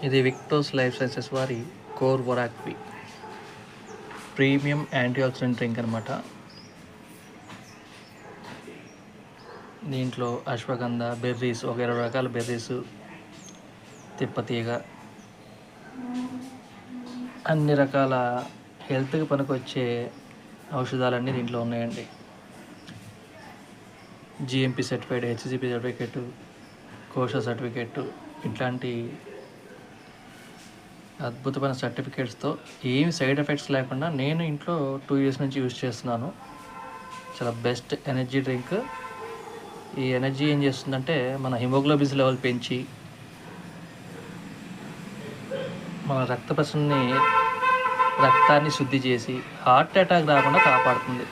ఇది Victos life sciences వారి core వొరాక్వి ప్రీమియం యాంటీ ఆక్సిడెంట్ డ్రింక్ అనమాట. దీంట్లో అశ్వగంధ, బెర్రీస్, ఒక 20 రకాల బెర్రీస్, తిప్పతీగ, అన్ని రకాల హెల్త్కి పనికొచ్చే ఔషధాలన్నీ దీంట్లో ఉన్నాయండి. GMP certified, HCP certificate, kosher certificate, ఇట్లాంటి అద్భుతమైన సర్టిఫికేట్స్తో ఏమి సైడ్ ఎఫెక్ట్స్ లేకుండా నేను ఇంట్లో 2 years నుంచి యూజ్ చేస్తున్నాను. చాలా బెస్ట్ ఎనర్జీ డ్రింక్. ఈ ఎనర్జీ ఏం చేస్తుందంటే మన హిమోగ్లోబిన్స్ లెవెల్ పెంచి మన రక్తాన్ని శుద్ధి చేసి హార్ట్ అటాక్ రాకుండా కాపాడుతుంది.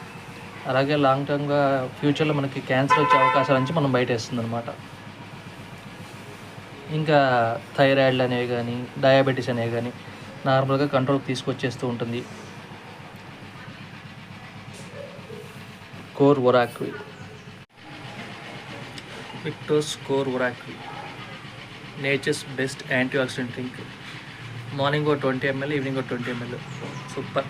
అలాగే లాంగ్ టర్మ్గా ఫ్యూచర్లో మనకి క్యాన్సర్ వచ్చే అవకాశాల నుంచి మనం బయటేస్తుంది అనమాట. ఇంకా థైరాయిడ్ అనేవి కానీ, డయాబెటీస్ అనేవి కానీ నార్మల్గా కంట్రోల్కి తీసుకొచ్చేస్తూ ఉంటుంది. కోర్ వొరాక్వి, విక్టోస్ కోర్ వొరాక్వి nature's best antioxidant drink. Morning 20 ml, evening 20 ml. Super.